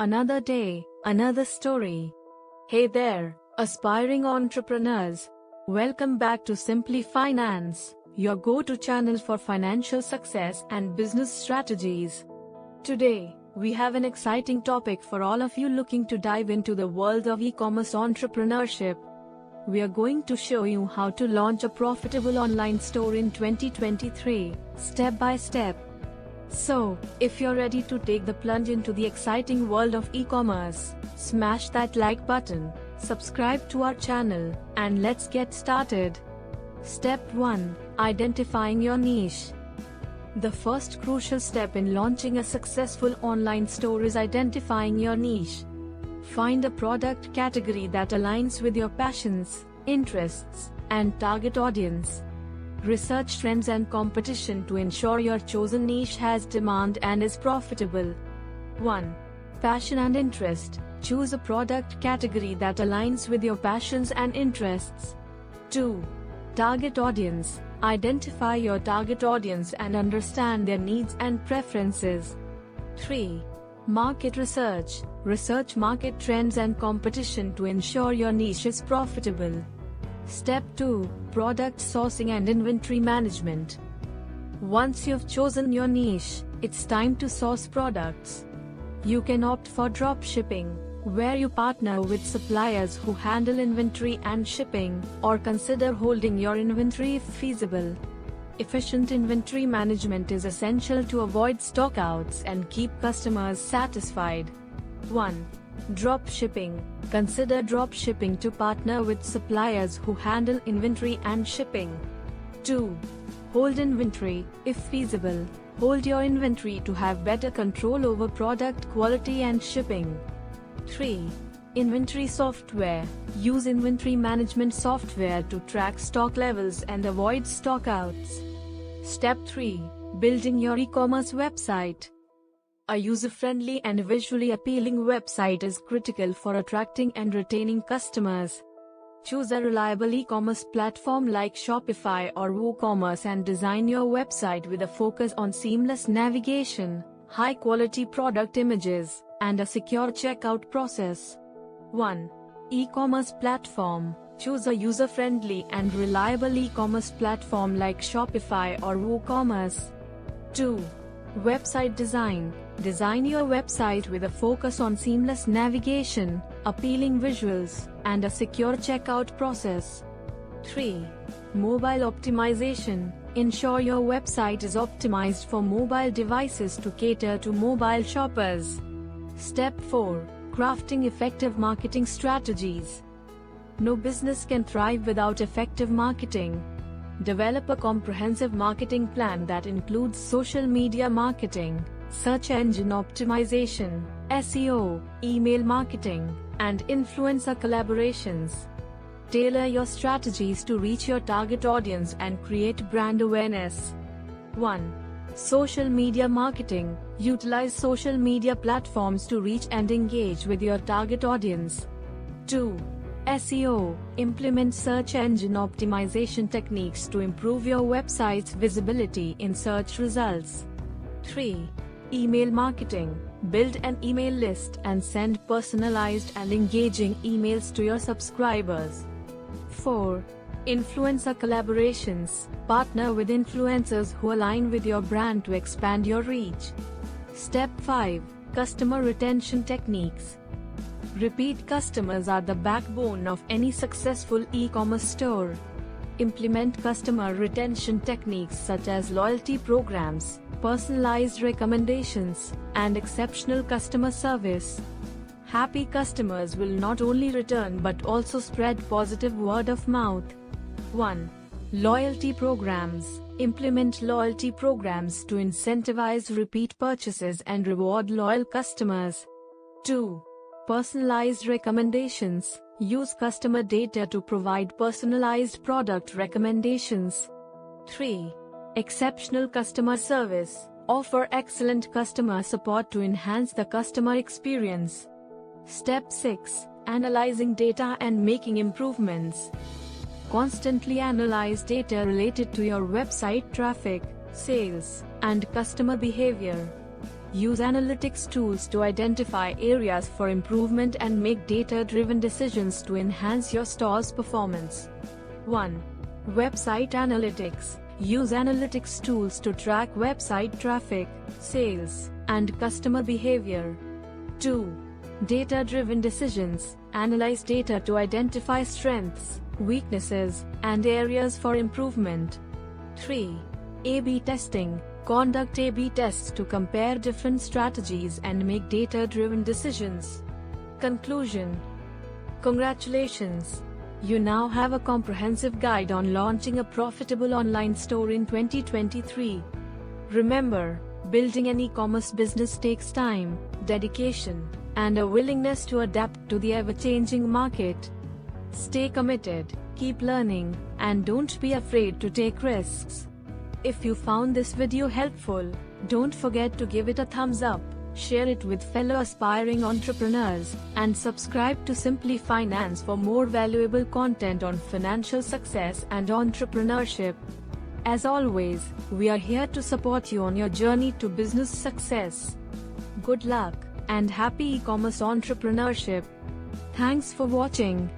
Another day, another story. Hey there, aspiring entrepreneurs. Welcome back to Simply Finance, your go-to channel for financial success and business strategies. Today, we have an exciting topic for all of you looking to dive into the world of e-commerce entrepreneurship. We are going to show you how to launch a profitable online store in 2023, step by step. So, if you're ready to take the plunge into the exciting world of e-commerce, smash that like button, subscribe to our channel, and let's get started. Step 1. Identifying your niche. The first crucial step in launching a successful online store is identifying your niche. Find a product category that aligns with your passions, interests, and target audience. Research trends and competition to ensure your chosen niche has demand and is profitable. 1. Passion and interest. Choose a product category that aligns with your passions and interests. 2. Target audience. Identify your target audience and understand their needs and preferences. 3. Market research. Research market trends and competition to ensure your niche is profitable. Step 2. Product sourcing and inventory management. Once you've chosen your niche, it's time to source products. You can opt for drop shipping, where you partner with suppliers who handle inventory and shipping, or consider holding your inventory if feasible. Efficient inventory management is essential to avoid stockouts and keep customers satisfied. 1. Drop shipping. Consider drop shipping to partner with suppliers who handle inventory and shipping. 2. Hold inventory. If feasible, hold your inventory to have better control over product quality and shipping. 3. Inventory software. Use inventory management software to track stock levels and avoid stockouts. Step 3. Building your e-commerce website. A user-friendly and visually appealing website is critical for attracting and retaining customers. Choose a reliable e-commerce platform like Shopify or WooCommerce and design your website with a focus on seamless navigation, high-quality product images, and a secure checkout process. 1. E-commerce platform. Choose a user-friendly and reliable e-commerce platform like Shopify or WooCommerce. 2. Website design. Design your website with a focus on seamless navigation, appealing visuals, and a secure checkout process. 3. Mobile optimization. Ensure your website is optimized for mobile devices to cater to mobile shoppers. Step 4. Crafting effective marketing strategies. No business can thrive without effective marketing. Develop a comprehensive marketing plan that includes social media marketing, search engine optimization, SEO, email marketing, and influencer collaborations. Tailor your strategies to reach your target audience and create brand awareness. 1. Social media marketing. Utilize social media platforms to reach and engage with your target audience. 2. SEO. Implement search engine optimization techniques to improve your website's visibility in search results. 3. Email marketing. Build an email list and send personalized and engaging emails to your subscribers. 4. Influencer collaborations. Partner with influencers who align with your brand to expand your reach. Step 5. Customer retention techniques. Repeat customers are the backbone of any successful e-commerce store. Implement customer retention techniques such as loyalty programs, personalized recommendations, and exceptional customer service. Happy customers will not only return but also spread positive word of mouth. 1. Loyalty programs. Implement loyalty programs to incentivize repeat purchases and reward loyal customers. 2. Personalized recommendations. Use customer data to provide personalized product recommendations. 3. Exceptional customer service. Offer excellent customer support to enhance the customer experience. Step 6. Analyzing data and making improvements. Constantly analyze data related to your website traffic, sales, and customer behavior. Use analytics tools to identify areas for improvement and make data-driven decisions to enhance your store's performance. 1. Website analytics. Use analytics tools to track website traffic, sales, and customer behavior. 2. Data-driven decisions. Analyze data to identify strengths, weaknesses, and areas for improvement. 3. A/B testing. Conduct A/B tests to compare different strategies and make data-driven decisions. Conclusion. Congratulations! You now have a comprehensive guide on launching a profitable online store in 2023. Remember, building an e-commerce business takes time, dedication, and a willingness to adapt to the ever-changing market. Stay committed, keep learning, and don't be afraid to take risks. If you found this video helpful, don't forget to give it a thumbs up, share it with fellow aspiring entrepreneurs, and subscribe to Simply Finance for more valuable content on financial success and entrepreneurship. As always, we are here to support you on your journey to business success. Good luck, and happy e-commerce entrepreneurship. Thanks for watching.